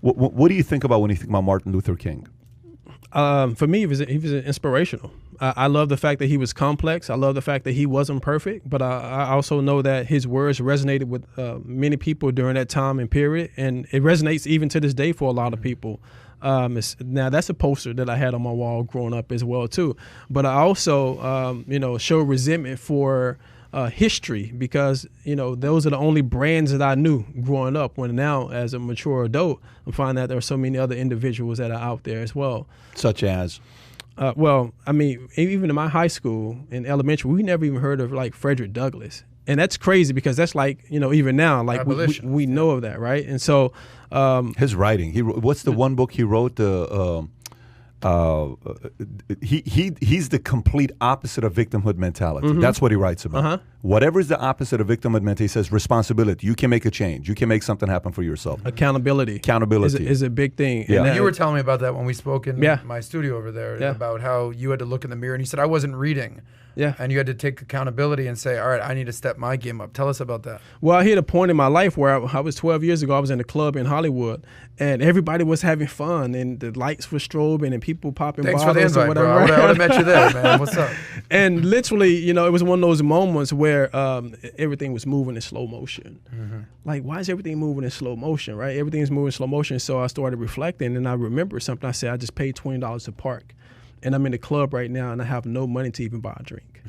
What do you think about when you think about Martin Luther King? For me, he was inspirational. I love the fact that he was complex. I love the fact that he wasn't perfect, but I also know that his words resonated with many people during that time and period, and it resonates even to this day for a lot of people. Now that's a poster that I had on my wall growing up as well too. But I also, show resentment for history, because those are the only brands that I knew growing up. When now, as a mature adult, I'm finding that there are so many other individuals that are out there as well. Such as? Well, I mean, even in my high school, in elementary, we never even heard of like Frederick Douglass. And that's crazy, because that's like, even now, like we know of that, right? And so his writing, what's the one book he wrote? He's the complete opposite of victimhood mentality. Mm-hmm. That's what he writes about. Uh-huh. Whatever is the opposite of victimhood mentality, he says responsibility. You can make a change. You can make something happen for yourself. Accountability is a big thing. Yeah. And you were telling me about that when we spoke in my studio over there, about how you had to look in the mirror, and you said, I wasn't reading. Yeah. And you had to take accountability and say, all right, I need to step my game up. Tell us about that. Well, I hit a point in my life where I was 12 years ago. I was in a club in Hollywood, and everybody was having fun, and the lights were strobing, and people popping bottles. Thanks for the invite, bro. I would have met you there, man. What's up? And literally, it was one of those moments where everything was moving in slow motion. Mm-hmm. Like, why is everything moving in slow motion, right? Everything's moving in slow motion. So I started reflecting, and I remembered something. I said, I just paid $20 to park. And I'm in the club right now, and I have no money to even buy a drink.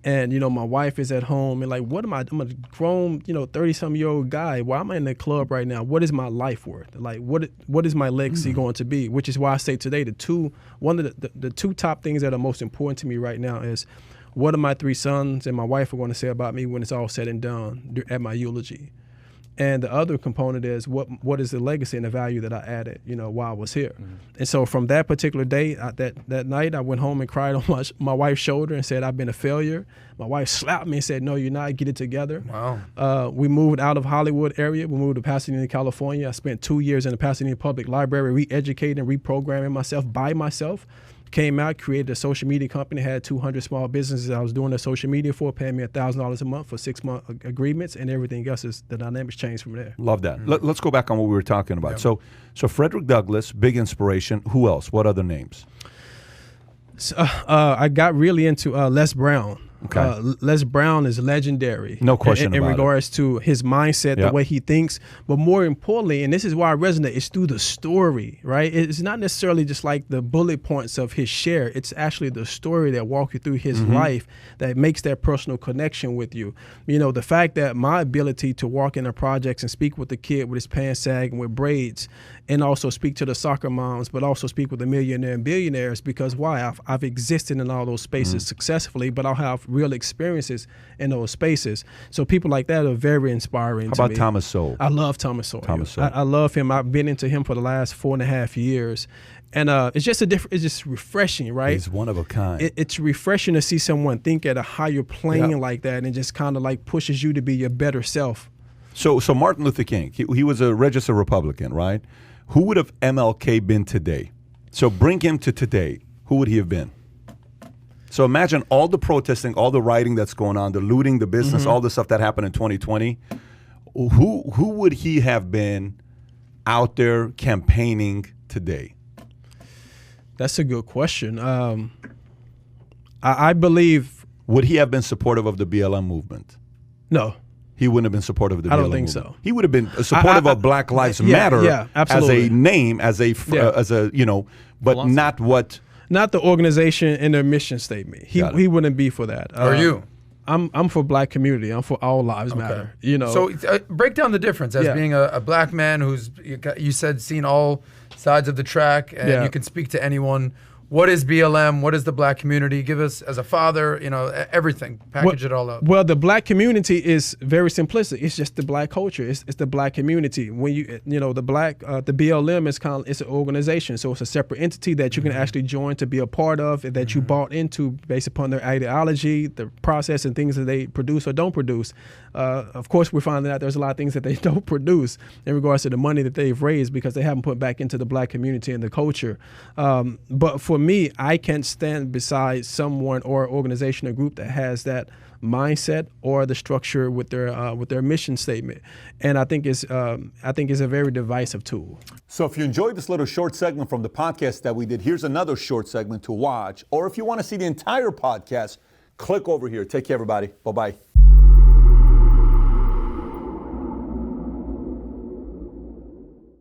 And, my wife is at home, and like, what am I? I'm a grown, 30-something-year-old guy. Why am I in the club right now? What is my life worth? Like, what is my legacy going to be? Which is why I say today, the two top things that are most important to me right now is, what are my 3 sons and my wife are going to say about me when it's all said and done at my eulogy? And the other component is what is the legacy and the value that I added, while I was here. Mm-hmm. And so from that particular day, that night, I went home and cried on my wife's shoulder and said, I've been a failure. My wife slapped me and said, no, you're not. Get it together. Wow. We moved out of Hollywood area. We moved to Pasadena, California. I spent 2 years in the Pasadena Public Library re-educating and reprogramming myself by myself. Came out, created a social media company, had 200 small businesses I was doing their social media for, paying me $1,000 a month for 6-month agreements, and everything else is the dynamics changed from there. Love that. Mm-hmm. Let's go back on what we were talking about. Yeah. So Frederick Douglass, big inspiration. Who else? What other names? So, I got really into Les Brown. Okay. Les Brown is legendary. No question about it. In regards to his mindset, the way he thinks. But more importantly, and this is why I resonate, it's through the story, right? It's not necessarily just like the bullet points of his share. It's actually the story that walks you through his life that makes that personal connection with you. The fact that my ability to walk in the projects and speak with the kid with his pants sagging with braids, and also speak to the soccer moms, but also speak with the millionaire and billionaires, because why? I've existed in all those spaces successfully, but I'll have real experiences in those spaces. So people like that are very inspiring to me. How about Thomas Sowell? I love Thomas Sowell. I love him. I've been into him for the last 4.5 years. And it's just it's just refreshing, right? He's one of a kind. It's refreshing to see someone think at a higher plane like that, and just kind of like pushes you to be your better self. So Martin Luther King, he was a registered Republican, right? Who would have MLK been today? So bring him to today. Who would he have been? So imagine all the protesting, all the rioting that's going on, the looting, the business, all the stuff that happened in 2020. Who would he have been out there campaigning today? That's a good question. I believe. Would he have been supportive of the BLM movement? No. He wouldn't have been supportive of the BLM movement. I don't think so. He would have been supportive of Black Lives Matter as a name, as a but not what. Not the organization and their mission statement. He wouldn't be for that. Are you? I'm for Black community. I'm for all lives matter. So break down the difference as being a Black man who's you said seen all sides of the track, and you can speak to anyone. What is BLM? What is the Black community? Give us, as a father, everything. Package it all up. Well, the Black community is very simplistic. It's just the Black culture. It's the Black community. When the BLM is it's an organization, so it's a separate entity that you can actually join to be a part of, that you bought into based upon their ideology, the process, and things that they produce or don't produce. Of course, we're finding out there's a lot of things that they don't produce in regards to the money that they've raised because they haven't put back into the Black community and the culture. But for me, I can't stand beside someone or organization or group that has that mindset or the structure with their mission statement. And I think it's a very divisive tool. So if you enjoyed this little short segment from the podcast that we did, here's another short segment to watch. Or if you want to see the entire podcast, click over here. Take care, everybody. Bye-bye.